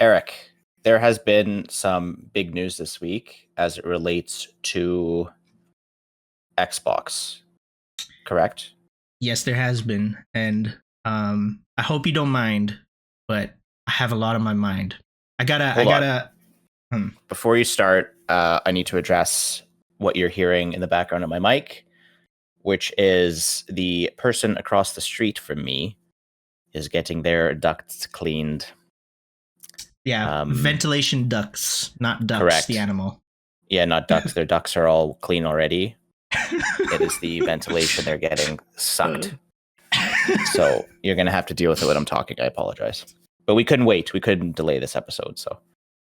Eric, there has been some big news this week as it relates to Xbox, correct? Yes, there has been, and I hope you don't mind, but I have a lot on my mind. Before you start, I need to address what you're hearing in the background of my mic, which is the person across the street from me is getting their ducts cleaned. Yeah, ventilation ducts, not ducks, correct. the animal. Yeah, not ducks. Their ducts are all clean already. It is the ventilation they're getting sucked. So you're going to have to deal with it when I'm talking. I apologize. But we couldn't wait. We couldn't delay this episode. So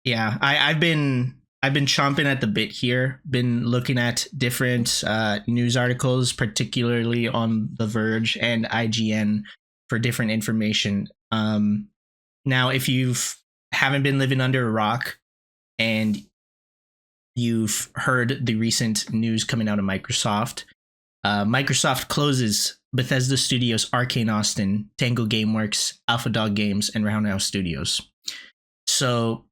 yeah, I've been chomping at the bit here. Been looking at different news articles, particularly on The Verge and IGN, for different information. Now, if you've haven't been living under a rock and you've heard the recent news coming out of Microsoft, Microsoft closes Bethesda Studios, Arkane Austin, Tango Gameworks, Alpha Dog Games, and Roundhouse Studios. So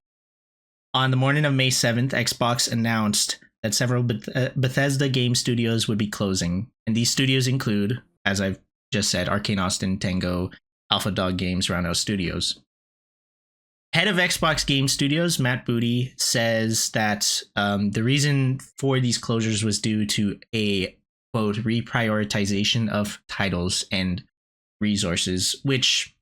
on the morning of May 7th, Xbox announced that several Bethesda game studios would be closing. And these studios include, as I've just said, Arkane Austin, Tango, Alpha Dog Games, Roundhouse Studios. Head of Xbox Game Studios, Matt Booty, says that the reason for these closures was due to a, quote, reprioritization of titles and resources, which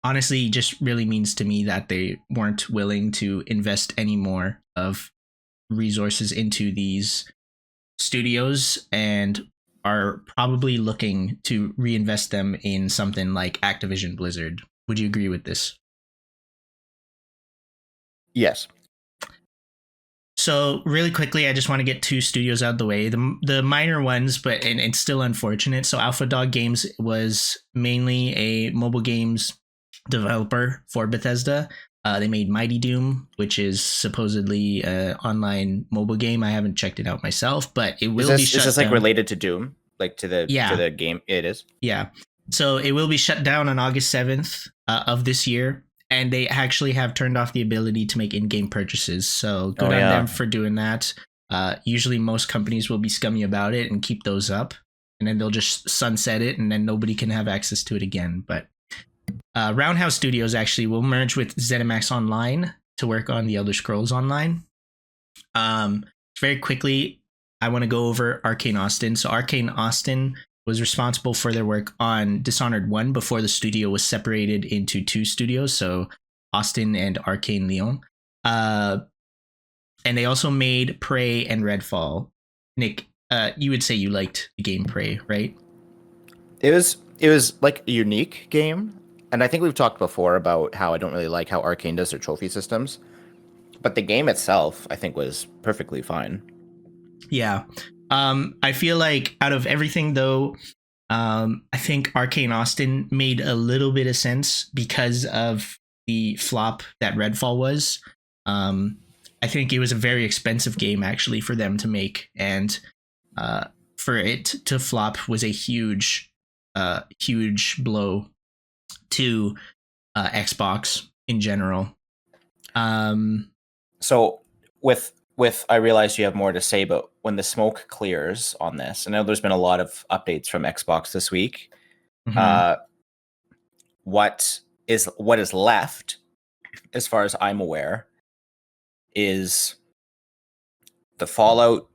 honestly just really means to me that they weren't willing to invest any more of resources into these studios and are probably looking to reinvest them in something like Activision Blizzard. Would you agree with this? Yes. So really quickly, I just want to get two studios out of the way, the minor ones, but and it's still unfortunate. So Alpha Dog Games was mainly a mobile games developer for Bethesda. They made Mighty Doom, which is supposedly an online mobile game. I haven't checked it out myself, but it will be shut down. Is this like related to Doom, like to the game? It is. Yeah. So it will be shut down on August 7th of this year. And they actually have turned off the ability to make in-game purchases. So good on them for doing that. Usually most companies will be scummy about it and keep those up. And then they'll just sunset it and then nobody can have access to it again. But Roundhouse Studios actually will merge with ZeniMax Online to work on the Elder Scrolls Online. Very quickly, I want to go over Arkane Austin. So Arkane Austin was responsible for their work on Dishonored 1 before the studio was separated into two studios, so Austin and Arkane Lyon. And they also made Prey and Redfall. Nick, you would say you liked the game Prey, right? It was like a unique game, and I think we've talked before about how I don't really like how Arkane does their trophy systems, but the game itself, I think, was perfectly fine. Yeah. I feel like out of everything, though, I think Arkane Austin made a little bit of sense because of the flop that Redfall was. I think it was a very expensive game, actually, for them to make. And for it to flop was a huge blow to Xbox in general. So with I realize you have more to say, but when the smoke clears on this, I know there's been a lot of updates from Xbox this week. Mm-hmm. What is left, as far as I'm aware, is the Fallout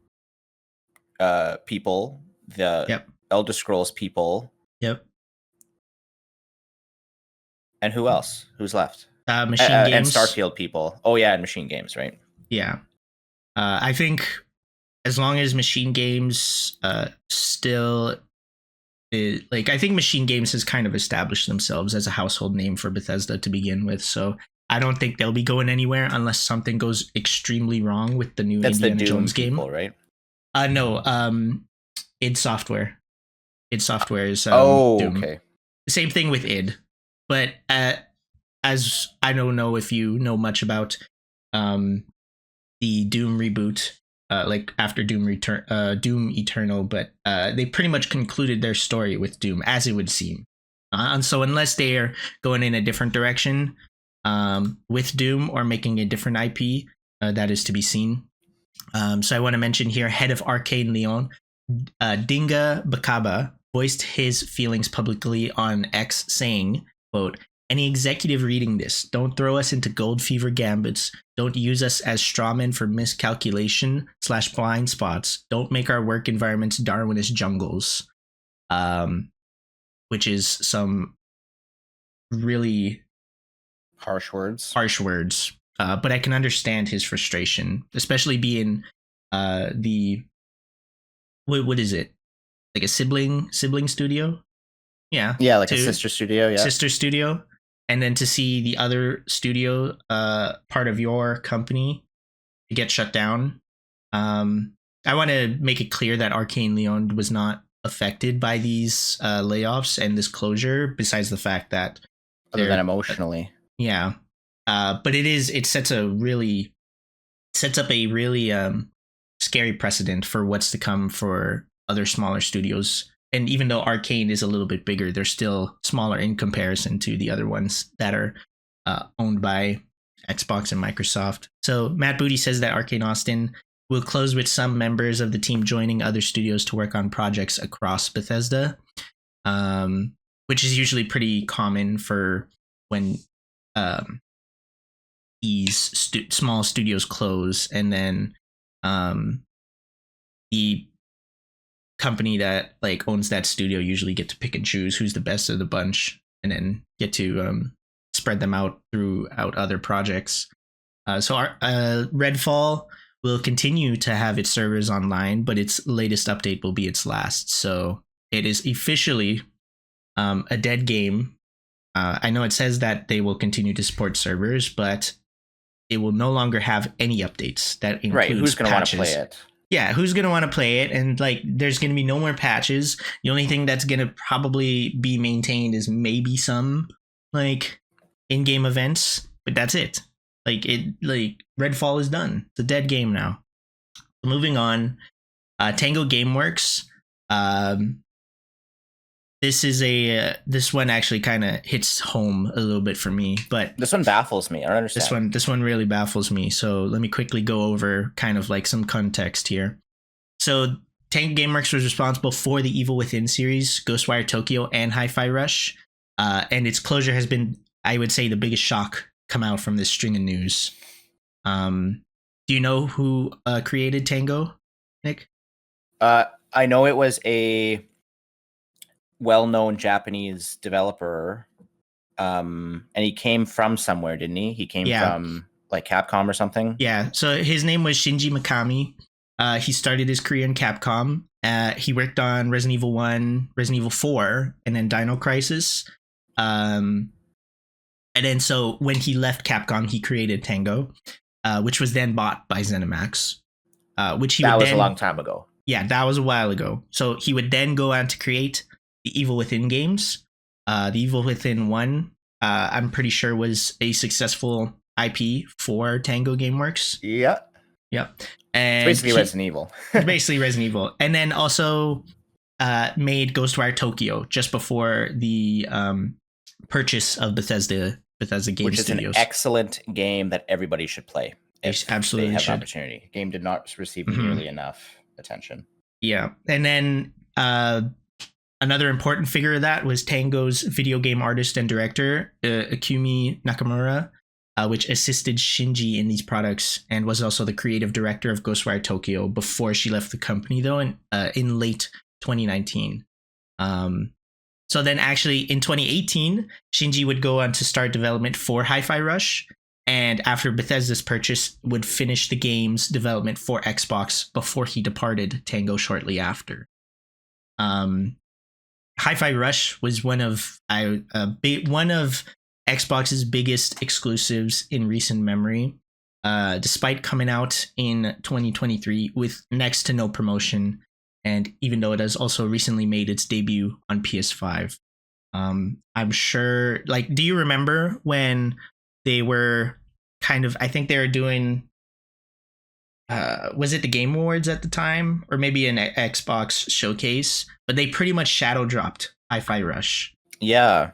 people, the Elder Scrolls people. Yep. And who else? Who's left? Machine Games. And Starfield people. Oh yeah, and Machine Games, right? Yeah. I think as long as Machine Games still is, like, I think Machine Games has kind of established themselves as a household name for Bethesda to begin with. So I don't think they'll be going anywhere unless something goes extremely wrong with the new Indiana Jones game. People, right? No, id Software. id Software is Doom. Okay. Same thing with id. But as I don't know if you know much about the Doom reboot, like after Doom Eternal, but they pretty much concluded their story with Doom, as it would seem. And so unless they are going in a different direction, with Doom or making a different IP. That is to be seen. So I want to mention here, head of Arkane Leon, Dinga Bakaba, voiced his feelings publicly on X, saying, quote, "Any executive reading this, don't throw us into gold fever gambits. Don't use us as strawmen for miscalculation / blind spots. Don't make our work environments Darwinist jungles." Which is some really harsh words. But I can understand his frustration, especially being the what is it? Like a sibling studio? Yeah. Yeah, like a sister studio, yeah. Sister studio. And then to see the other studio part of your company get shut down. I want to make it clear that Arkane Leon was not affected by these layoffs and this closure, besides the fact that other than emotionally. Yeah. But it sets up a really scary precedent for what's to come for other smaller studios. And even though Arkane is a little bit bigger, they're still smaller in comparison to the other ones that are owned by Xbox and Microsoft. So Matt Booty says that Arkane Austin will close with some members of the team joining other studios to work on projects across Bethesda, which is usually pretty common for when these small studios close, and then the company that like owns that studio usually get to pick and choose who's the best of the bunch, and then get to spread them out throughout other projects. So our Redfall will continue to have its servers online, but its latest update will be its last. So it is officially a dead game. I know it says that they will continue to support servers, but it will no longer have any updates that includes right. Who's going to want to play it? Yeah, who's going to want to play it? And like, there's going to be no more patches. The only thing that's going to probably be maintained is maybe some like in-game events, but that's it. Like Redfall is done. It's a dead game now. Moving on, Tango Gameworks. This one actually kind of hits home a little bit for me, but this one baffles me. I don't understand. This one really baffles me. So let me quickly go over kind of like some context here. So Tango Gameworks was responsible for the Evil Within series, Ghostwire Tokyo, and Hi-Fi Rush, and its closure has been, I would say, the biggest shock come out from this string of news. Do you know who created Tango, Nick? I know it was a well-known Japanese developer, and he came from somewhere, didn't he? He came from like Capcom or something. Yeah. So his name was Shinji Mikami. He started his career in Capcom. He worked on Resident Evil 1, Resident Evil 4, and then Dino Crisis. And then so when he left Capcom, he created Tango, which was then bought by ZeniMax. That was a long time ago. Yeah, that was a while ago. So he would then go on to create the Evil Within games. The Evil Within 1, I'm pretty sure, was a successful IP for Tango Gameworks. Yeah. And it's basically Resident Evil. Basically Resident Evil. And then also made Ghostwire Tokyo just before the purchase of Bethesda Game Studios. Which is an excellent game that everybody should play. Absolutely they have should. Opportunity. The game did not receive nearly enough attention. Yeah. And then another important figure of that was Tango's video game artist and director, Akumi Nakamura, which assisted Shinji in these products and was also the creative director of Ghostwire Tokyo before she left the company, though, in late 2019. So then actually in 2018, Shinji would go on to start development for Hi-Fi Rush, and after Bethesda's purchase would finish the game's development for Xbox before he departed Tango shortly after. Hi-Fi Rush was one of Xbox's biggest exclusives in recent memory, despite coming out in 2023 with next to no promotion, and even though it has also recently made its debut on PS5. I'm sure, like, do you remember when they were kind of, I think they were doing, was it the Game Awards at the time, or maybe an Xbox showcase, but they pretty much shadow dropped Hi-Fi Rush. Yeah.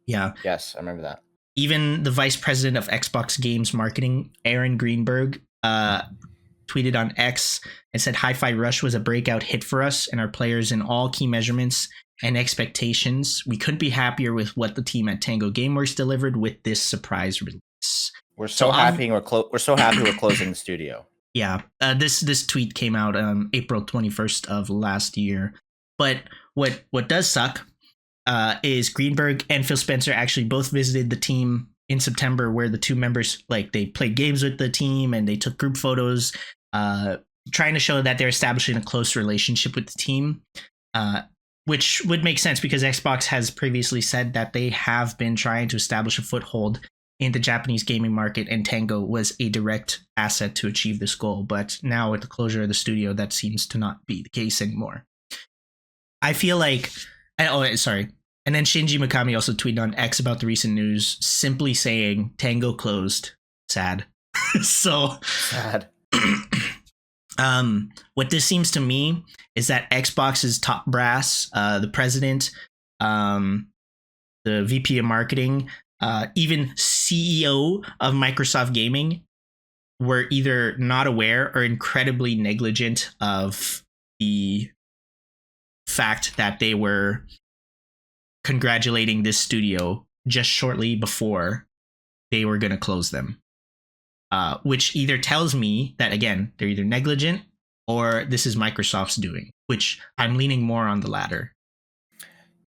Yeah. Yes, I remember that. Even the vice president of Xbox Games Marketing, Aaron Greenberg, tweeted on X and said Hi-Fi Rush was a breakout hit for us and our players in all key measurements and expectations. We couldn't be happier with what the team at Tango Gameworks delivered with this surprise release. We're so happy we're so happy we're closing the studio. Yeah, this tweet came out April 21st of last year. But what does suck is Greenberg and Phil Spencer actually both visited the team in September, where the two members, like, they played games with the team and they took group photos, trying to show that they're establishing a close relationship with the team, which would make sense because Xbox has previously said that they have been trying to establish a foothold in the Japanese gaming market, and Tango was a direct asset to achieve this goal. But now with the closure of the studio, that seems to not be the case anymore. I feel like, and then Shinji Mikami also tweeted on X about the recent news, simply saying Tango closed. Sad. So sad. What this seems to me is that Xbox's top brass, the president, the VP of marketing, even CEO of Microsoft Gaming, were either not aware or incredibly negligent of the fact that they were congratulating this studio just shortly before they were going to close them. Which either tells me that, again, they're either negligent or this is Microsoft's doing, which I'm leaning more on the latter.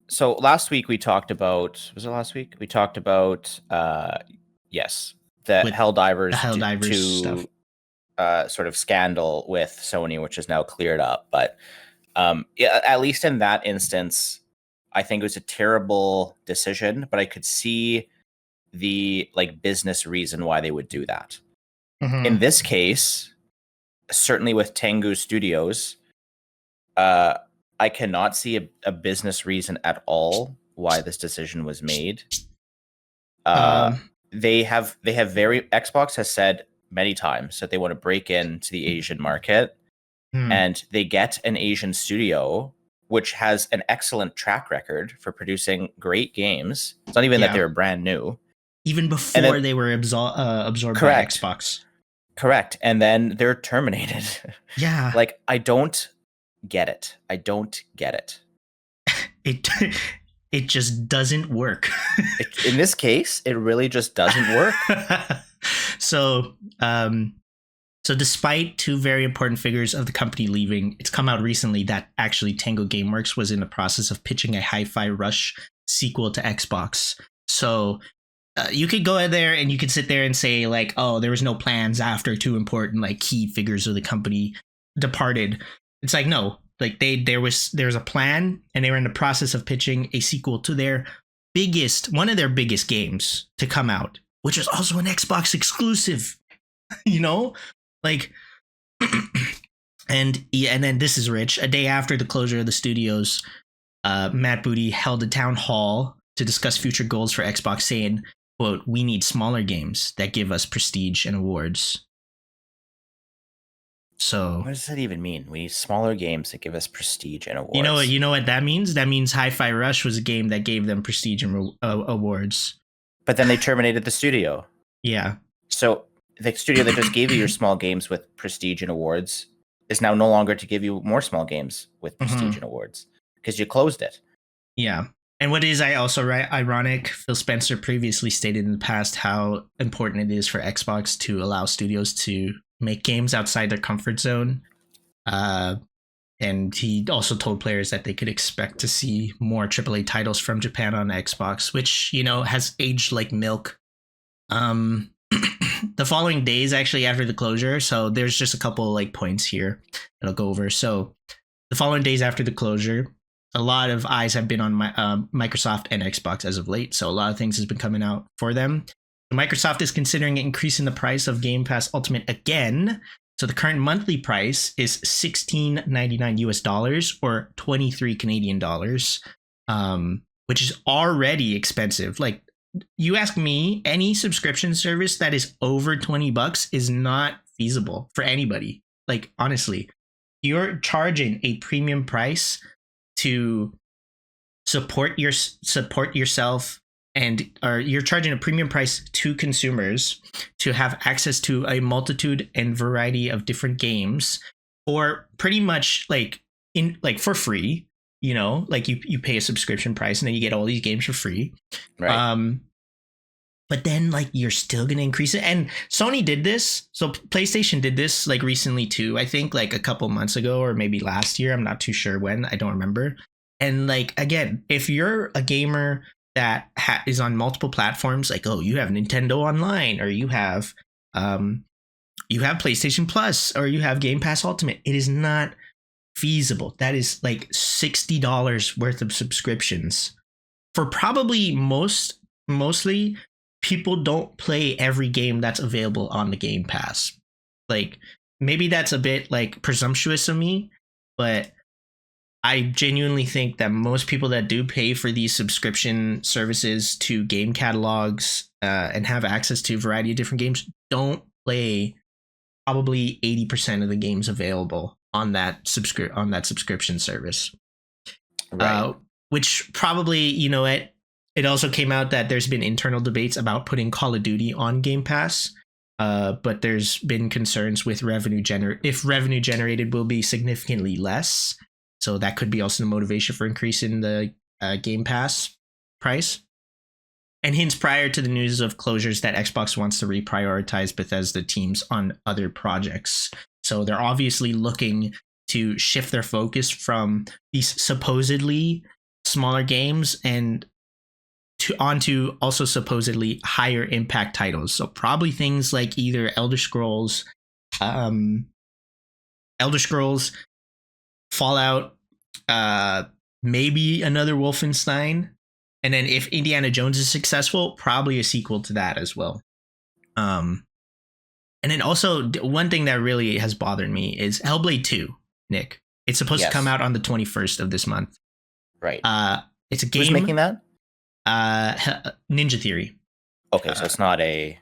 So last week we talked about, was it last week? We talked about, yes, the Helldivers stuff. Sort of scandal with Sony, which is now cleared up. But at least in that instance, I think it was a terrible decision, but I could see the business reason why they would do that. Mm-hmm. In this case, certainly with Tango Studios, I cannot see a business reason at all why this decision was made. Xbox has said many times that they want to break into the Asian market, and they get an Asian studio which has an excellent track record for producing great games. It's not even that they were brand new. Even before they were absorbed by Xbox. Correct. And then they're terminated. Yeah. I don't get it. It just doesn't work. In this case, it really just doesn't work. So despite two very important figures of the company leaving, it's come out recently that actually Tango Gameworks was in the process of pitching a Hi-Fi Rush sequel to Xbox. So you could go in there and you could sit there and say there was no plans after two important key figures of the company departed. It's no, there was a plan, and they were in the process of pitching a sequel to one of their biggest games to come out, which was also an Xbox exclusive. And then this is rich. A day after the closure of the studios, Matt Booty held a town hall to discuss future goals for Xbox, saying, quote, "We need smaller games that give us prestige and awards." So what does that even mean? We need smaller games that give us prestige and awards. You know what that means? That means Hi-Fi Rush was a game that gave them prestige and awards. But then they terminated the studio. Yeah. So the studio that just gave you your small games with prestige and awards is now no longer to give you more small games with prestige and awards because you closed it. Yeah. And what is also ironic, Phil Spencer previously stated in the past how important it is for Xbox to allow studios to make games outside their comfort zone. And he also told players that they could expect to see more AAA titles from Japan on Xbox, which, has aged like milk. The following days, actually, after the closure, so there's just a couple points here that I'll go over. So the following days after the closure, a lot of eyes have been on Microsoft and Xbox as of late. So a lot of things has been coming out for them. Microsoft is considering increasing the price of Game Pass Ultimate again. So the current monthly price is $16.99 US or 23 Canadian dollars, which is already expensive. You ask me, any subscription service that is over $20 is not feasible for anybody. Honestly, you're charging a premium price to support yourself you're charging a premium price to consumers to have access to a multitude and variety of different games, or pretty much for free. Like you pay a subscription price and then you get all these games for free. Right. But then like you're still gonna increase it. And Sony did this. So PlayStation did this like recently too. I think like a couple months ago or maybe last year. I'm not too sure when. I don't remember. And like again, if you're a gamer that is on multiple platforms, like you have Nintendo Online, or you have PlayStation Plus, or you have Game Pass Ultimate, it is not feasible. That is like $60 worth of subscriptions for probably mostly people don't play every game that's available on the Game Pass. Like maybe that's a bit like presumptuous of me, but I genuinely think that most people that do pay for these subscription services to game catalogs and have access to a variety of different games don't play probably 80% of the games available on that subscription service. Right. Which probably, it also came out that there's been internal debates about putting Call of Duty on Game Pass. But there's been concerns with if revenue generated will be significantly less. So that could be also the motivation for increasing the Game Pass price. And hints prior to the news of closures that Xbox wants to reprioritize Bethesda teams on other projects. So they're obviously looking to shift their focus from these supposedly smaller games and onto also supposedly higher impact titles. So probably things like either Elder Scrolls, Fallout, maybe another Wolfenstein, and then if Indiana Jones is successful, probably a sequel to that as well. And then also one thing that really has bothered me is Hellblade 2, Nick. It's supposed to come out on the 21st of this month. Right. It's a game. Who's making that? Ninja Theory. Okay, so it's not a.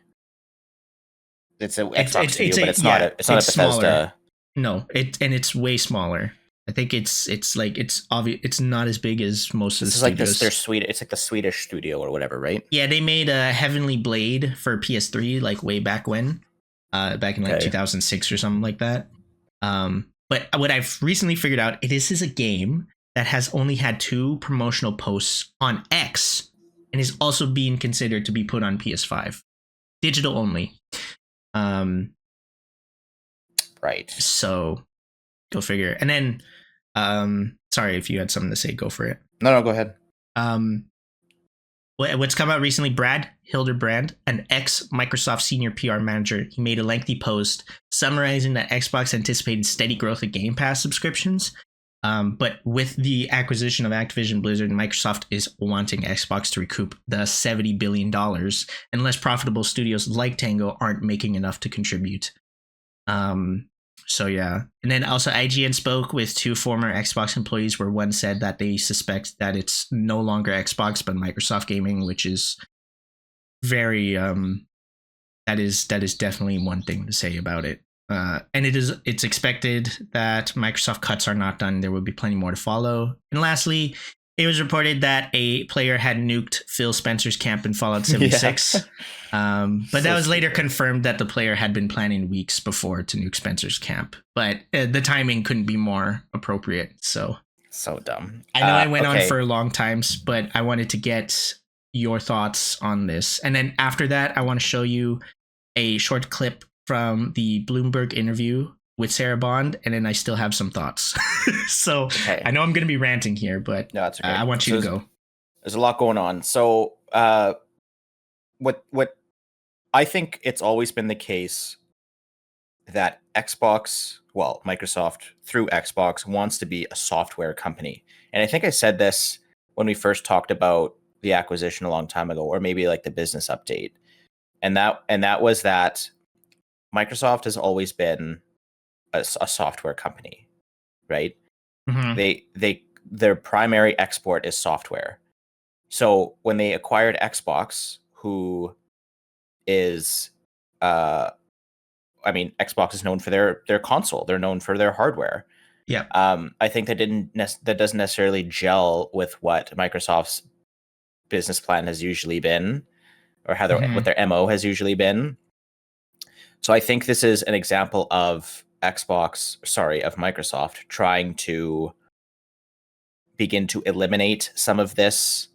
It's a Xbox studio, but it's not a Bethesda. Smaller. No, it's way smaller. I think it's obvious. It's not as big as most of the studios. It's like the Swedish studio or whatever, right? Yeah, they made a Heavenly Blade for PS3 like way back when, back in 2006 or something like that. But what I've recently figured out, this is a game that has only had 2 promotional posts on X and is also being considered to be put on PS5, digital only. Right. So go figure. And then, sorry if you had something to say, go for it. No, go ahead. What's come out recently, Brad Hildebrand, an ex-Microsoft senior PR manager, he made a lengthy post summarizing that Xbox anticipated steady growth of Game Pass subscriptions. But with the acquisition of Activision Blizzard, Microsoft is wanting Xbox to recoup the $70 billion, and less profitable studios like Tango aren't making enough to contribute. So yeah. And then also IGN spoke with 2 former Xbox employees where one said that they suspect that it's no longer Xbox but Microsoft Gaming, which is very that is definitely one thing to say about it. And it's expected that Microsoft cuts are not done. There will be plenty more to follow. And lastly, it was reported that a player had nuked Phil Spencer's camp in Fallout 76. Yeah. But that was later confirmed that the player had been planning weeks before to nuke Spencer's camp. But the timing couldn't be more appropriate. So dumb. I know I went on for a long time, but I wanted to get your thoughts on this. And then after that, I want to show you a short clip from the Bloomberg interview with Sarah Bond, and then I still have some thoughts. So okay. I know I'm going to be ranting here, but no, that's okay. I want you to go. There's a lot going on. So what I think it's always been the case that Microsoft through Xbox wants to be a software company. And I think I said this when we first talked about the acquisition a long time ago, or maybe like the business update. And that was that Microsoft has always been a software company, right? Mm-hmm. Their primary export is software. So when they acquired Xbox, who is Xbox is known for their console. They're known for their hardware. Yeah. I think that doesn't necessarily gel with what Microsoft's business plan has usually been, or how what their MO has usually been. So I think this is an example of Microsoft trying to begin to eliminate some of this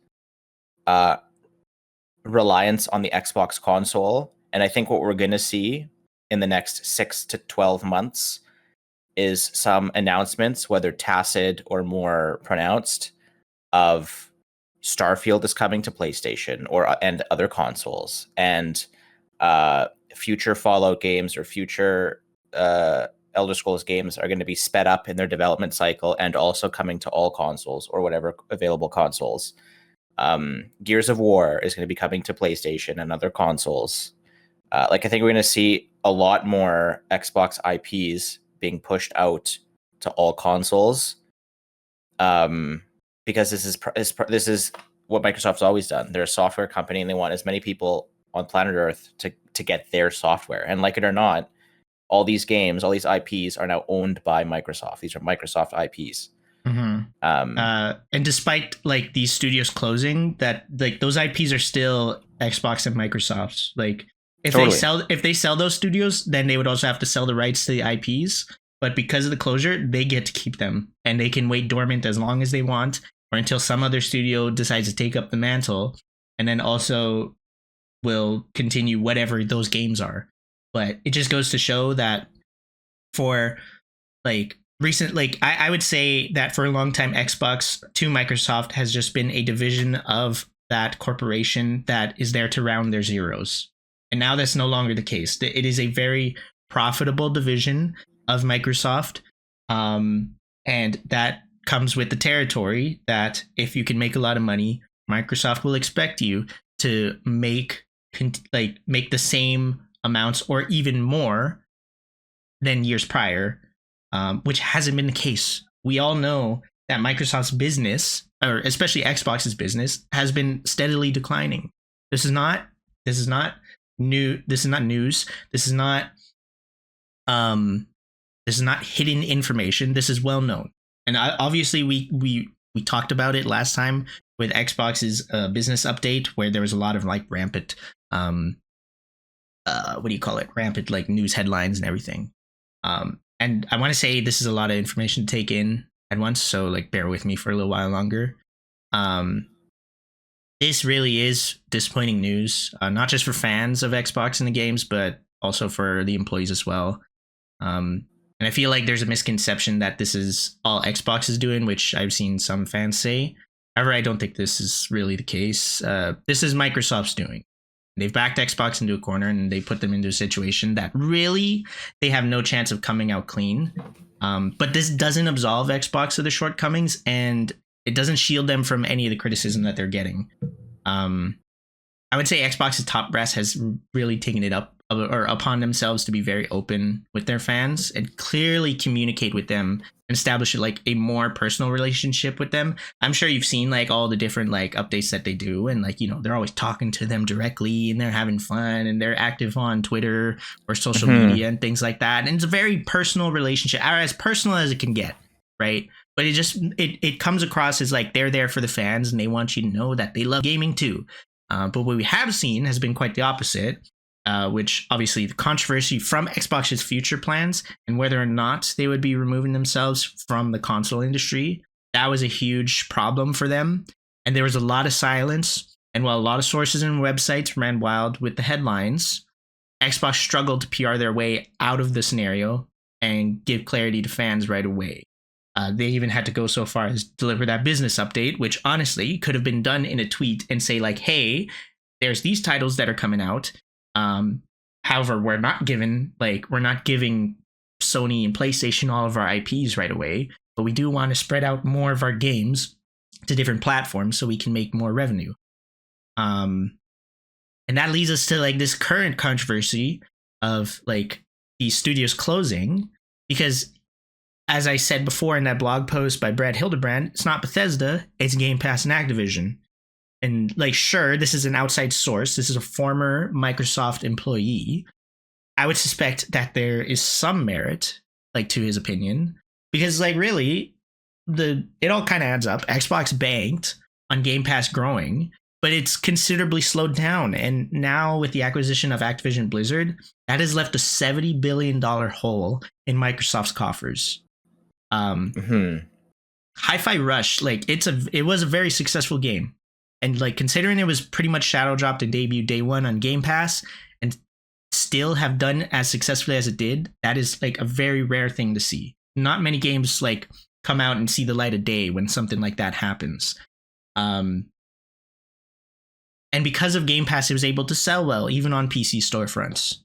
reliance on the Xbox console. And I think what we're going to see in the next 6 to 12 months is some announcements, whether tacit or more pronounced, of Starfield is coming to PlayStation and other consoles, and future Fallout games or future Elder Scrolls games are going to be sped up in their development cycle and also coming to all consoles or whatever available consoles. Gears of War is going to be coming to PlayStation and other consoles. I think we're going to see a lot more Xbox IPs being pushed out to all consoles. Because this is what Microsoft's always done. They're a software company and they want as many people on planet Earth to get their software. And like it or not, all these games, all these IPs are now owned by Microsoft. These are Microsoft IPs. And despite like these studios closing, that like those IPs are still Xbox and Microsoft's. Like if they sell those studios, then they would also have to sell the rights to the IPs. But because of the closure, they get to keep them and they can wait dormant as long as they want, or until some other studio decides to take up the mantle, and then also will continue whatever those games are. But it just goes to show that for like recent, like I would say that for a long time, Xbox to Microsoft has just been a division of that corporation that is there to round their zeros. And now that's no longer the case. It is a very profitable division of Microsoft. And that comes with the territory that if you can make a lot of money, Microsoft will expect you to make the same amounts or even more than years prior, which hasn't been the case. We all know that Microsoft's business, or especially Xbox's business, has been steadily declining. This is not new. This is not news. This is not hidden information. This is well known. And obviously we talked about it last time with Xbox's business update, where there was a lot of like rampant rampant like news headlines and everything. And I want to say this is a lot of information to take in at once, so like bear with me for a little while longer. This really is disappointing news, not just for fans of Xbox and the games, but also for the employees as well. And I feel like there's a misconception that this is all Xbox is doing, which I've seen some fans say. However, I don't think this is really the case. This is Microsoft's doing. They've backed Xbox into a corner and they put them into a situation that really they have no chance of coming out clean. But this doesn't absolve Xbox of the shortcomings, and it doesn't shield them from any of the criticism that they're getting. I would say Xbox's top brass has really taken it upon themselves to be very open with their fans and clearly communicate with them and establish like a more personal relationship with them. I'm sure you've seen like all the different like updates that they do, and like, you know, they're always talking to them directly and they're having fun and they're active on Twitter or social media and things like that. And it's a very personal relationship, or as personal as it can get, right? But it comes across as like they're there for the fans and they want you to know that they love gaming too. But what we have seen has been quite the opposite. Which obviously the controversy from Xbox's future plans and whether or not they would be removing themselves from the console industry, that was a huge problem for them. And there was a lot of silence. And while a lot of sources and websites ran wild with the headlines, Xbox struggled to PR their way out of the scenario and give clarity to fans right away. They even had to go so far as deliver that business update, which honestly could have been done in a tweet and say like, hey, there's these titles that are coming out. However, we're not giving Sony and PlayStation all of our IPs right away, but we do want to spread out more of our games to different platforms so we can make more revenue. And that leads us to like this current controversy of like these studios closing, because as I said before in that blog post by Brad Hildebrand, it's not Bethesda, it's Game Pass and Activision. And like, sure, this is an outside source. This is a former Microsoft employee. I would suspect that there is some merit, like, to his opinion, because like really, it all kind of adds up. Xbox banked on Game Pass growing, but it's considerably slowed down. And now with the acquisition of Activision Blizzard, that has left a $70 billion hole in Microsoft's coffers. Hi-Fi Rush, like it was a very successful game. And like considering it was pretty much shadow dropped and debuted day one on Game Pass and still have done as successfully as it did, that is like a very rare thing to see. Not many games like come out and see the light of day when something like that happens. And because of Game Pass, it was able to sell well, even on PC storefronts.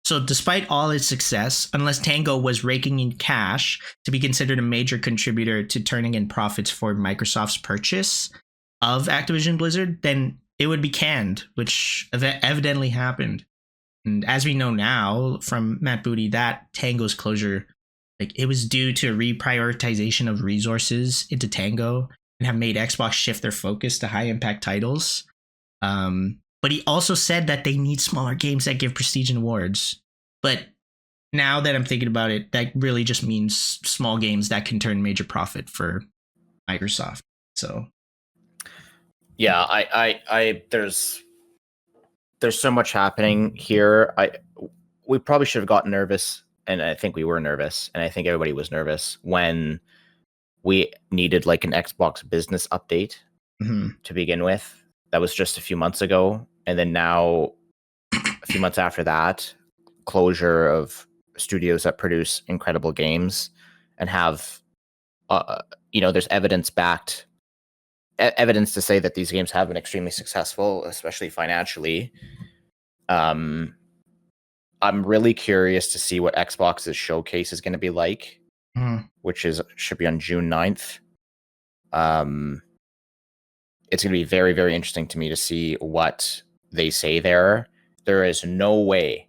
So despite all its success, unless Tango was raking in cash to be considered a major contributor to turning in profits for Microsoft's purchase of Activision Blizzard, then it would be canned, which evidently happened. And as we know now from Matt Booty, that Tango's closure, like it was due to a reprioritization of resources into Tango and have made Xbox shift their focus to high impact titles. But he also said that they need smaller games that give prestige and awards. But now that I'm thinking about it, that really just means small games that can turn major profit for Microsoft. So, yeah, I there's so much happening here. We probably should have gotten nervous, and I think we were nervous, and I think everybody was nervous when we needed like an Xbox business update to begin with. That was just a few months ago. And then now, a few months after that, closure of studios that produce incredible games and have, there's evidence to say that these games have been extremely successful, especially financially. I'm really curious to see what Xbox's showcase is going to be like, which should be on June 9th. It's going to be very, very interesting to me to see what they say there. There is no way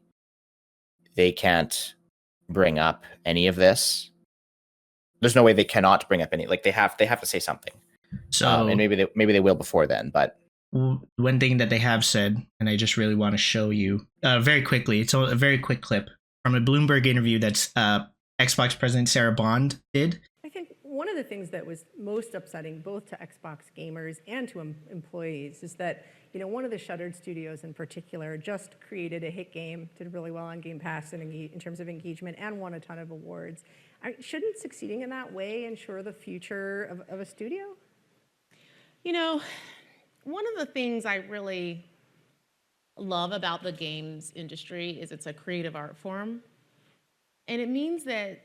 they can't bring up any of this. There's no way they cannot bring up any. Like they have to say something. So and maybe they will before then. But one thing that they have said, and I just really want to show you very quickly. It's a very quick clip from a Bloomberg interview that's Xbox President Sarah Bond did. I think one of the things that was most upsetting both to Xbox gamers and to employees is that, one of the shuttered studios in particular just created a hit game, did really well on Game Pass in terms of engagement, and won a ton of awards. Shouldn't succeeding in that way ensure the future of a studio? One of the things I really love about the games industry is it's a creative art form. And it means that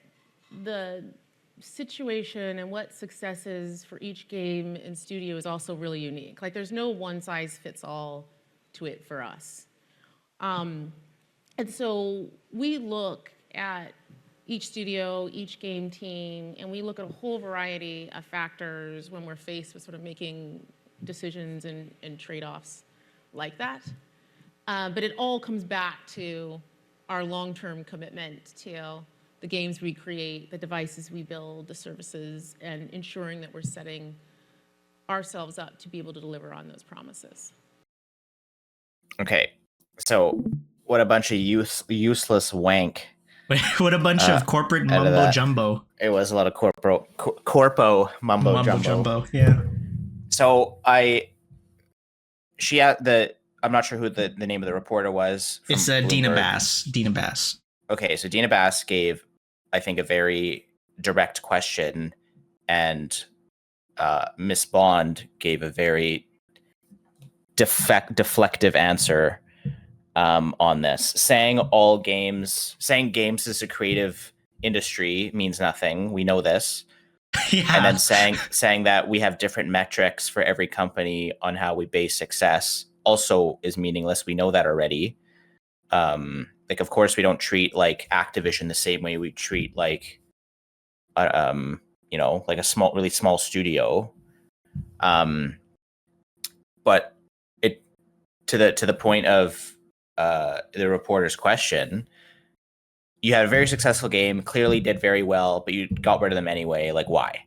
the situation and what success is for each game and studio is also really unique. Like there's no one size fits all to it for us. And so we look at each studio, each game team, and we look at a whole variety of factors when we're faced with sort of making decisions and trade-offs like that. But it all comes back to our long-term commitment to the games we create, the devices we build, the services, and ensuring that we're setting ourselves up to be able to deliver on those promises. Okay, so what a bunch of useless wank. What a bunch of corporate mumbo jumbo. It was a lot of corpo mumbo jumbo. Yeah. So I'm not sure who the name of the reporter was. It's Dina Bass. Okay, so Dina Bass gave, I think, a very direct question, and Miss Bond gave a very deflective answer on this, saying games is a creative industry means nothing. We know this. Yeah. And then saying that we have different metrics for every company on how we base success also is meaningless. We know that already. Like, of course, we don't treat like Activision the same way we treat like, like a really small studio. But it to the point of the reporter's question, you had a very successful game, clearly did very well, but you got rid of them anyway. Like, why?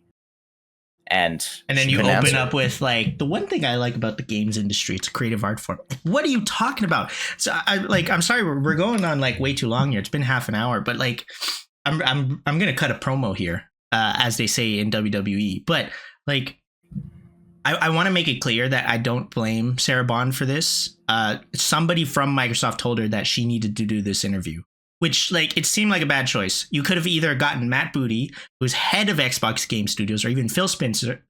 And then you open up with like, the one thing I like about the games industry, it's a creative art form. What are you talking about? So I'm sorry, we're going on like way too long here. It's been half an hour, but like I'm gonna cut a promo here, as they say in WWE. But like, I want to make it clear that I don't blame Sarah Bond for this. Somebody from Microsoft told her that she needed to do this interview, which like it seemed like a bad choice. You could have either gotten Matt Booty, who's head of Xbox Game Studios, or even Phil Spencer,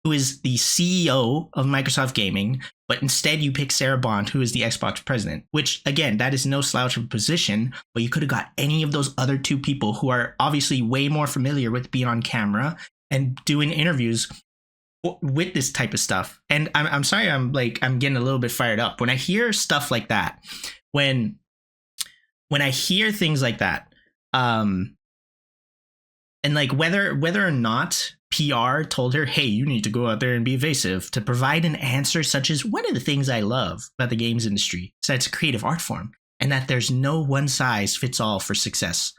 who is the CEO of Microsoft Gaming, but instead you pick Sarah Bond, who is the Xbox president, which again, that is no slouch of a position, but you could have got any of those other two people who are obviously way more familiar with being on camera and doing interviews with this type of stuff. And I'm sorry, I'm getting a little bit fired up when I hear stuff like that. When I hear things like that, and like whether or not PR told her, hey, you need to go out there and be evasive, to provide an answer such as, one of the things I love about the games industry is that it's a creative art form and that there's no one size fits all for success.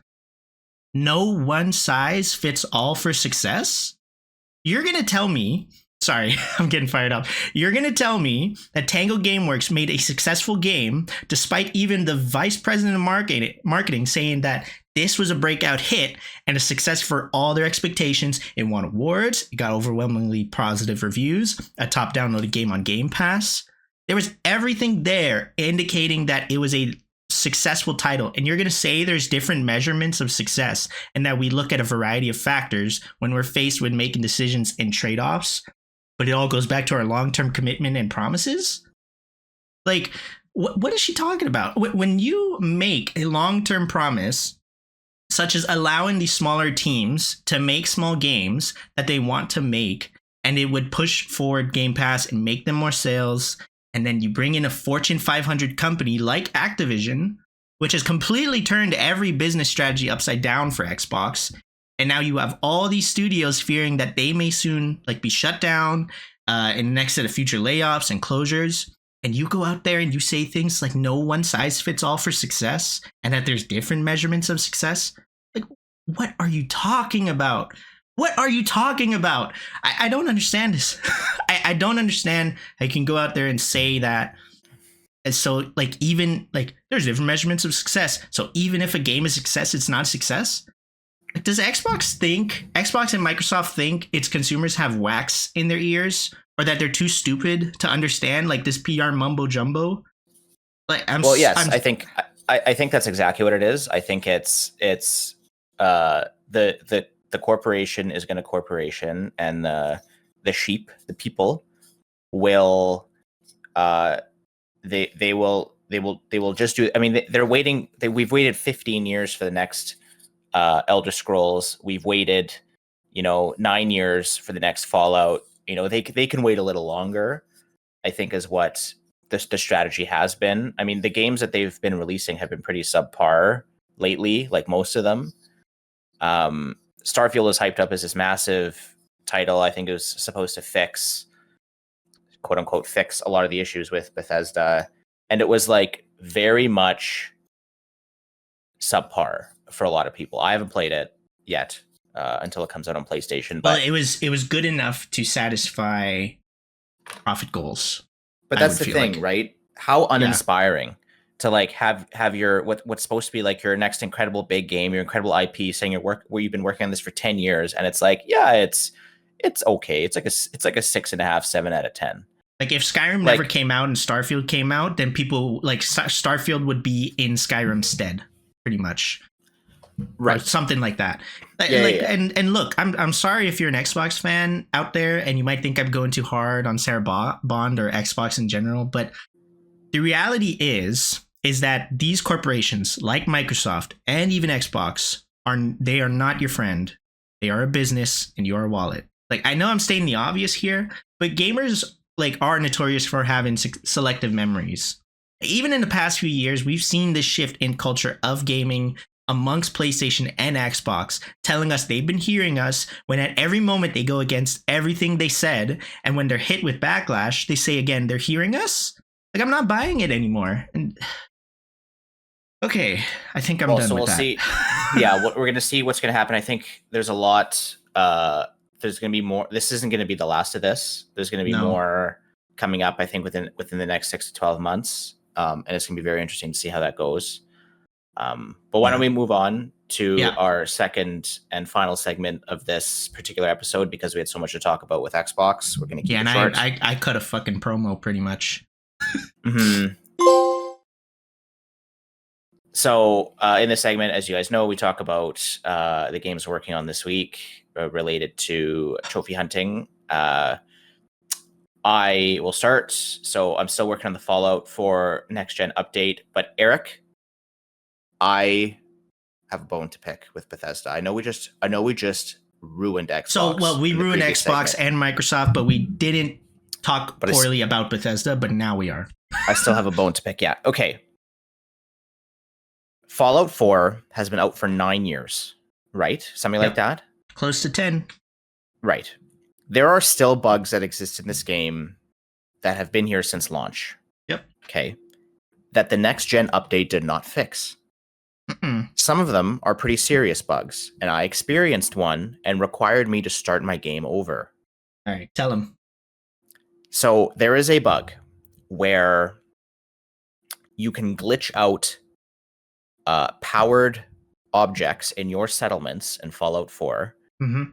No one size fits all for success? You're going to tell me, sorry, I'm getting fired up. You're going to tell me that Tango Gameworks made a successful game despite even the vice president of marketing saying that this was a breakout hit and a success for all their expectations. It won awards. It got overwhelmingly positive reviews, a top downloaded game on Game Pass. There was everything there indicating that it was a successful title. And you're going to say there's different measurements of success and that we look at a variety of factors when we're faced with making decisions and trade-offs, but it all goes back to our long-term commitment and promises? Like, what is she talking about? When you make a long-term promise, such as allowing these smaller teams to make small games that they want to make, and it would push forward Game Pass and make them more sales, and then you bring in a Fortune 500 company like Activision, which has completely turned every business strategy upside down for Xbox. And now you have all these studios fearing that they may soon be shut down in the next set of future layoffs and closures. And you go out there and you say things like no one size fits all for success and that there's different measurements of success. Like, what are you talking about? What are you talking about? I don't understand this. I don't understand how you can go out there and say that. And so even there's different measurements of success. So even if a game is a success, it's not a success. Does Xbox and Microsoft think its consumers have wax in their ears, or that they're too stupid to understand this PR mumbo jumbo? I think that's exactly what it is. I think it's the corporation is going to corporation, and the sheep, the people, will they will just do. I mean, they're waiting. We've waited 15 years for the next Elder Scrolls. We've waited 9 years for the next Fallout. They can wait a little longer, I think, is what the strategy has been. I mean, the games that they've been releasing have been pretty subpar lately, like most of them. Starfield was hyped up as this massive title. I think it was supposed to quote unquote fix a lot of the issues with Bethesda, and it was very much subpar for a lot of people. I haven't played it yet until it comes out on PlayStation. But it was good enough to satisfy profit goals. But that's the thing, right? How uninspiring to have your what's supposed to be your next incredible big game, your incredible IP, saying where you've been working on this for 10 years, and it's it's okay. It's like a 6.5, 7 out of 10. If Skyrim never came out and Starfield came out, then people Starfield would be in Skyrim's stead, pretty much. Right, or something like that. And look, I'm sorry if you're an Xbox fan out there and you might think I'm going too hard on Sarah Bond or Xbox in general, but the reality is that these corporations like Microsoft and even Xbox are not your friend. They are a business and you're a wallet. I know I'm stating the obvious here, but gamers are notorious for having selective memories. Even in the past few years, we've seen this shift in culture of gaming amongst PlayStation and Xbox, telling us they've been hearing us when at every moment they go against everything they said. And when they're hit with backlash, they say again, they're hearing us. I'm not buying it anymore. And okay, I think I'm done with that. See. Yeah, we're going to see what's going to happen. I think there's a lot. There's going to be more. This isn't going to be the last of this. There's going to be more coming up, I think, within the next 6 to 12 months. And it's going to be very interesting to see how that goes. But why don't we move on to Yeah. our second and final segment of this particular episode because we had so much to talk about with Xbox. We're going to keep Yeah, it and short. I cut a fucking promo pretty much. Mhm. So in this segment, as you guys know, we talk about the games we're working on this week related to trophy hunting. I will start. So I'm still working on the Fallout 4 next gen update. But Eric, I have a bone to pick with Bethesda. I know we just ruined Xbox. So, well, we in the ruined previous Xbox segment. and Microsoft, but we didn't talk But poorly about Bethesda, but now we are. I still have a bone to pick. Yeah. Okay. Fallout 4 has been out for 9 years, right? Something like that. Close to 10. Right. There are still bugs that exist in this game that have been here since launch. Yep. Okay. That the next gen update did not fix. Mm-mm. Some of them are pretty serious bugs, and I experienced one and required me to start my game over. All right, tell him. So there is a bug where you can glitch out powered objects in your settlements in Fallout 4, Mm-hmm.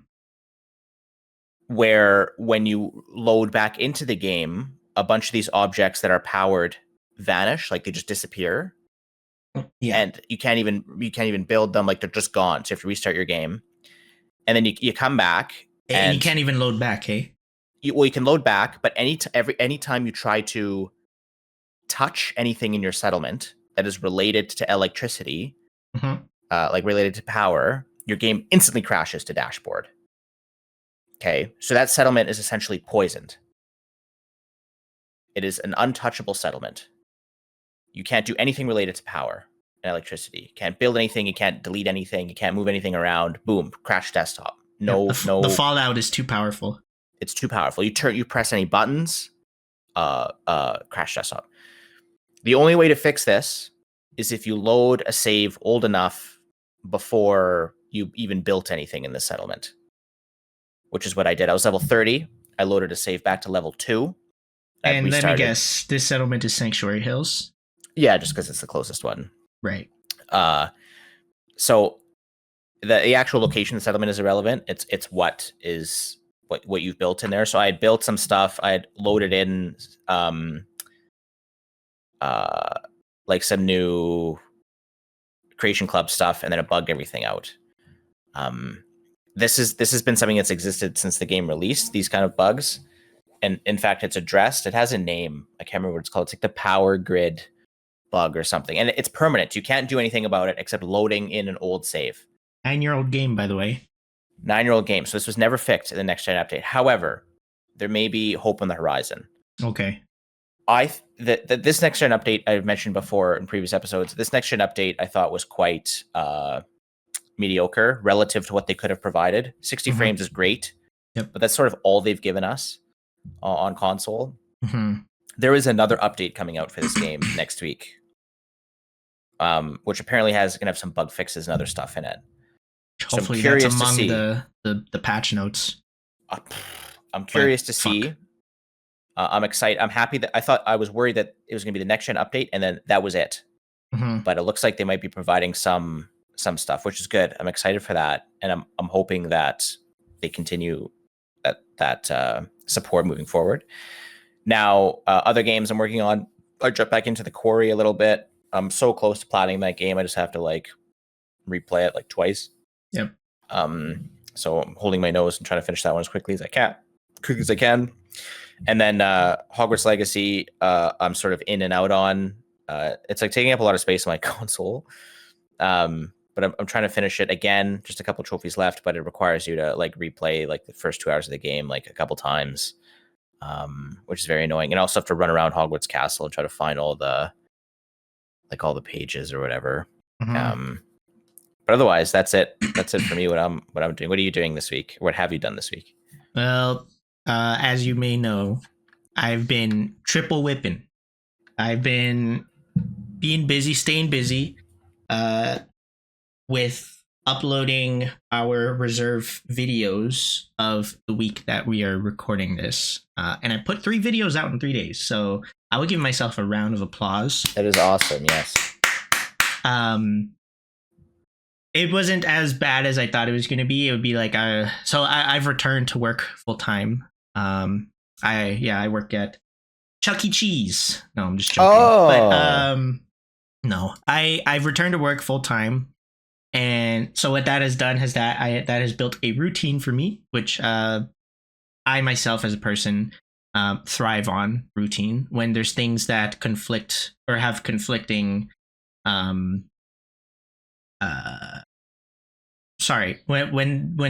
where when you load back into the game, a bunch of these objects that are powered vanish, like they just disappear. Yeah. And you can't even build them, like they're just gone. So you have to restart your game. And then you come back And you can't even load back, hey? You can load back, but anytime you try to touch anything in your settlement that is related to electricity, Mm-hmm. like related to power, your game instantly crashes to dashboard. Okay, so that settlement is essentially poisoned. It is an untouchable settlement. You can't do anything related to power and electricity. You can't build anything. You can't delete anything. You can't move anything around. Boom, crash desktop. No. The Fallout is too powerful. It's too powerful. You press any buttons, crash desktop. The only way to fix this is if you load a save old enough before you even built anything in the settlement, which is what I did. I was level 30. I loaded a save back to level 2. And let me guess, this settlement is Sanctuary Hills? Yeah, just because it's the closest one. Right. So the actual location of the settlement is irrelevant. It's what you've built in there. So I had built some stuff. I had loaded in like some new Creation Club stuff, and then it bugged everything out. This has been something that's existed since the game released, these kind of bugs. And in fact, it's addressed. It has a name. I can't remember what it's called. It's like the power grid bug or something. And it's permanent. You can't do anything about it except loading in an old save. 9-year-old game, by the way. 9-year-old game. So this was never fixed in the next gen update. However, there may be hope on the horizon. Okay. This next gen update I've mentioned before in previous episodes. This next gen update I thought was quite mediocre relative to what they could have provided. 60 frames is great, Yep. but that's sort of all they've given us on console. Mm-hmm. There is another update coming out for this game next week, which apparently gonna have some bug fixes and other stuff in it. Hopefully, so that's among the patch notes. I'm curious to see. I'm excited. I'm happy that I was worried that it was going to be the next gen update, and then that was it. Mm-hmm. But it looks like they might be providing some stuff, which is good. I'm excited for that, and I'm hoping that they continue that support moving forward. Now, other games I'm working on. I jump back into the Quarry a little bit. I'm so close to platinum that game. I just have to replay it twice. Yep. So I'm holding my nose and trying to finish that one as quickly as I can. And then Hogwarts Legacy, I'm sort of in and out on. It's taking up a lot of space on my console. But I'm trying to finish it again. Just a couple trophies left, but it requires you to replay the first 2 hours of the game a couple times, which is very annoying. And I also have to run around Hogwarts Castle and try to find all the pages or whatever. Mm-hmm. But otherwise, that's it. That's it for me. What I'm doing. What are you doing this week? What have you done this week? Well, as you may know, I've been triple whipping. I've been being busy, staying busy, with uploading our reserve videos of the week that we are recording this. And I put 3 videos out in 3 days, so I would give myself a round of applause. That is awesome. Yes. it wasn't as bad as I thought it was going to be. It would be like I've returned to work full time. I work at Chuck E. Cheese. No, I'm just joking. But no, I've returned to work full time, and so what that has done that has built a routine for me, which I myself as a person thrive on routine. When there's things that conflict or have conflicting when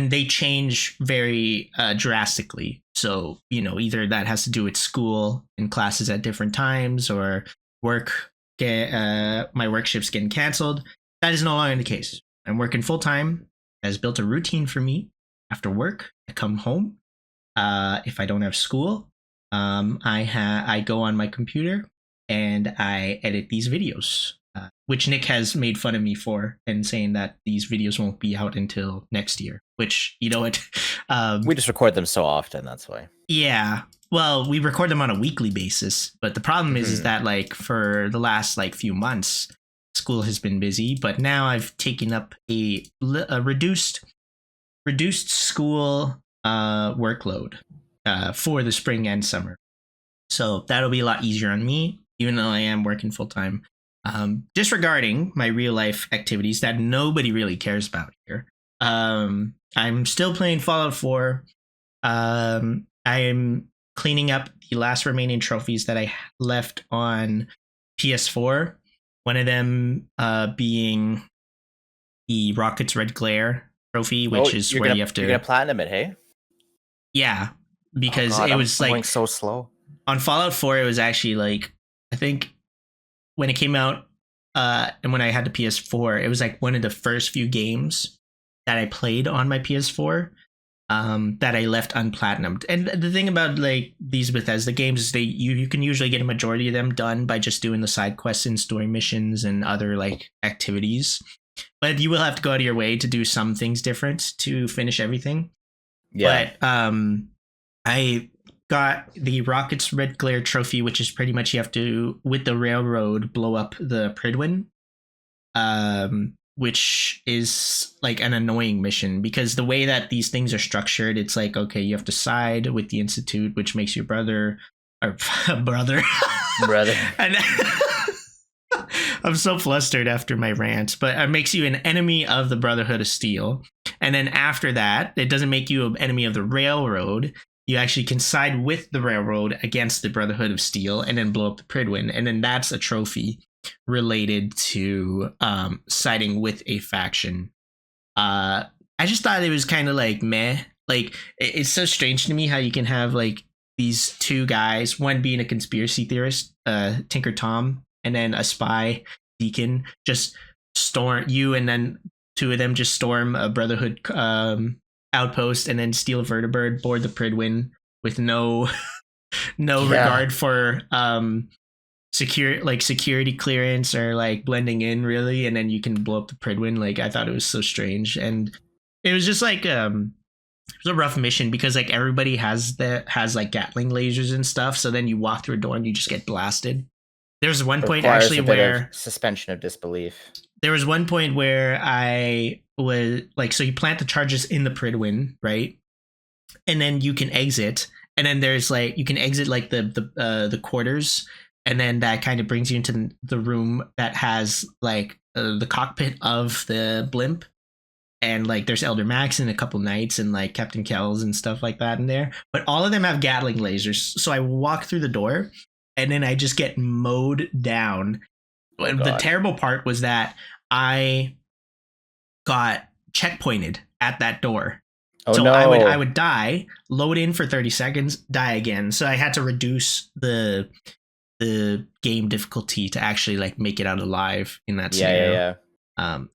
they change very drastically. So, either that has to do with school and classes at different times, or my work shifts getting canceled. That is no longer the case. I'm working full time. It has built a routine for me. After work, I come home. If I don't have school, I go on my computer and I edit these videos, which Nick has made fun of me for, and saying that these videos won't be out until next year, which, we just record them so often. That's why. Yeah. Well, we record them on a weekly basis, but the problem is that like for the last like few months, school has been busy, but now I've taken up a reduced school workload for the spring and summer. So that'll be a lot easier on me, even though I am working full time. Disregarding my real life activities that nobody really cares about here. I'm still playing Fallout 4. I am cleaning up the last remaining trophies that I left on PS4. One of them being the Rocket's Red Glare trophy, which is where you have to... You're going to platinum it, hey? Yeah, because it was I'm going so slow. On Fallout 4, it was actually like, I think when it came out and when I had the PS4, it was like one of the first few games that I played on my PS4 that I left unplatinumed. And the thing about like these Bethesda games is you can usually get a majority of them done by just doing the side quests and story missions and other like activities. But you will have to go out of your way to do some things different to finish everything. Yeah. But I got the Rocket's Red Glare trophy, which is pretty much you have to, with the railroad, blow up the Pridwin, which is like an annoying mission because the way that these things are structured, it's like, okay, you have to side with the Institute, which makes your brother. And I'm so flustered after my rant, but it makes you an enemy of the Brotherhood of Steel. And then after that, it doesn't make you an enemy of the Railroad. You actually can side with the Railroad against the Brotherhood of Steel and then blow up the Pridwin. And then that's a trophy related to siding with a faction. I just thought it was kind of like meh. Like, it's so strange to me how you can have like these two guys, one being a conspiracy theorist, Tinker Tom, and then a spy, Deacon, just storm you, and then two of them just storm a Brotherhood outpost and then steal a vertibird, board the Pridwin with no regard for security clearance or like blending in really, and then you can blow up the Pridwin. Like, I thought it was so strange, and it was just like it was a rough mission because like everybody has like Gatling lasers and stuff, so then you walk through a door and you just get blasted. There's one point actually where suspension of disbelief. There was one point where I was like, so you plant the charges in the Pridwin, right? And then you can exit, and then there's like you can exit like the quarters, and then that kind of brings you into the room that has like the cockpit of the blimp, and like there's Elder Max and a couple knights and like Captain Kells and stuff like that in there. But all of them have Gatling lasers, so I walk through the door, and then I just get mowed down. Oh, the terrible part was that I got checkpointed at that door. Oh, so no. I would die, load in for 30 seconds, die again. So I had to reduce the game difficulty to actually like make it out alive in that scenario. Yeah.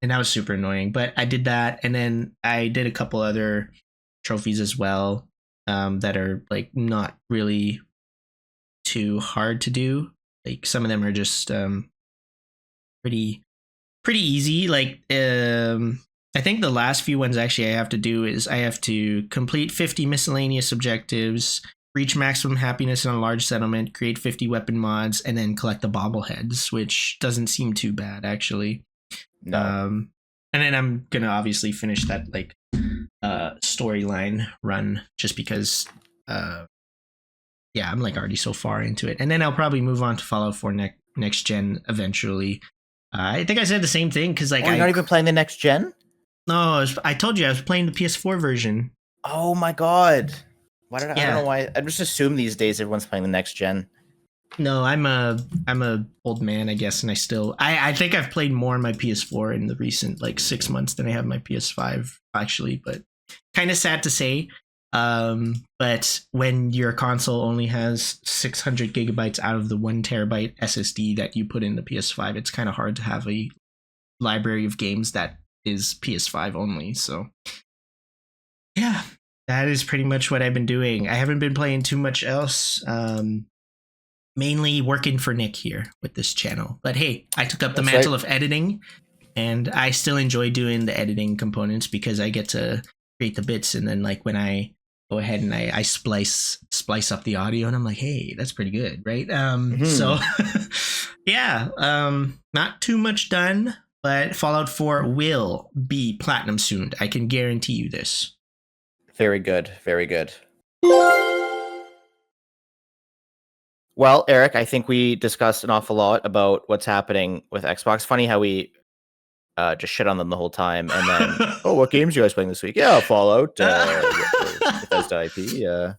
And that was super annoying. But I did that, and then I did a couple other trophies as well that are like not really too hard to do. Like some of them are just pretty easy. Like I think the last few ones actually I have to do is I have to complete 50 miscellaneous objectives, reach maximum happiness in a large settlement, create 50 weapon mods, and then collect the bobbleheads, which doesn't seem too bad actually. No. And then I'm gonna obviously finish that like storyline run just because I'm like already so far into it. And then I'll probably move on to Fallout 4 next gen eventually. I think I said the same thing because like you're not even playing the next gen? No, I told you I was playing the PS4 version. Oh my god! I don't know why. I just assume these days everyone's playing the next gen. No, I'm a old man, I guess, and I think I've played more on my PS4 in the recent like 6 months than I have my PS5 actually, but kind of sad to say. But when your console only has 600 gigabytes out of the 1 terabyte SSD that you put in the PS5, it's kind of hard to have a library of games that is PS5 only. So yeah, that is pretty much what I've been doing. I haven't been playing too much else. Mainly working for Nick here with this channel. But hey, I took up the mantle of editing, and I still enjoy doing the editing components because I get to create the bits, and then like when I go ahead and I splice up the audio, and I'm like, hey, that's pretty good, right? So yeah, not too much done, but Fallout 4 will be platinum soon. I can guarantee you this. Very good, very good. Well, Eric, I think we discussed an awful lot about what's happening with Xbox. Funny how we just shit on them the whole time, and then, oh, what games are you guys playing this week? Yeah, Fallout, Bethesda IP.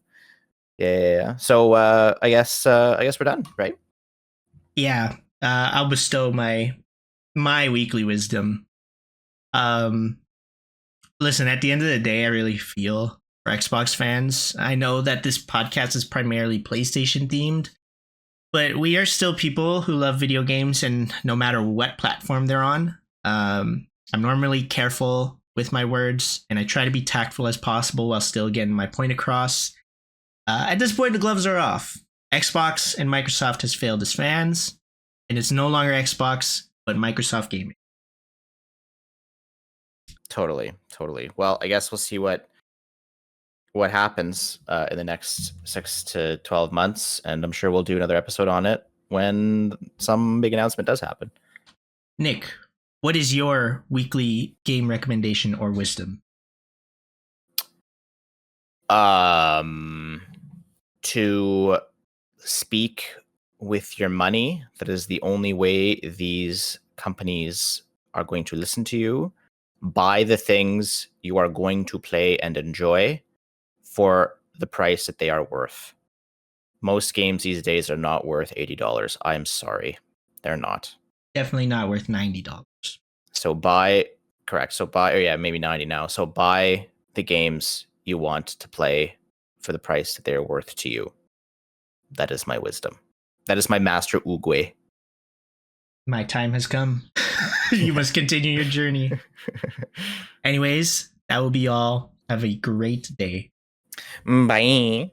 Yeah. So I guess we're done, right? Yeah. I'll bestow my weekly wisdom. Listen, at the end of the day, I really feel for Xbox fans. I know that this podcast is primarily PlayStation themed, but we are still people who love video games, and no matter what platform they're on. I'm normally careful with my words, and I try to be tactful as possible while still getting my point across. At this point, the gloves are off. Xbox and Microsoft has failed as fans, and it's no longer Xbox, but Microsoft Gaming. Totally. Well, I guess we'll see what happens in the next 6 to 12 months, and I'm sure we'll do another episode on it when some big announcement does happen. Nick, what is your weekly game recommendation or wisdom? To speak with your money. That is the only way these companies are going to listen to you. Buy the things you are going to play and enjoy for the price that they are worth. Most games these days are not worth $80. I'm sorry. They're not. Definitely not worth $90. So buy, correct. So buy, or yeah, maybe 90 now. So buy the games you want to play for the price that they're worth to you. That is my wisdom. That is my master Oogway. My time has come. You must continue your journey. Anyways, that will be all. Have a great day. Bye.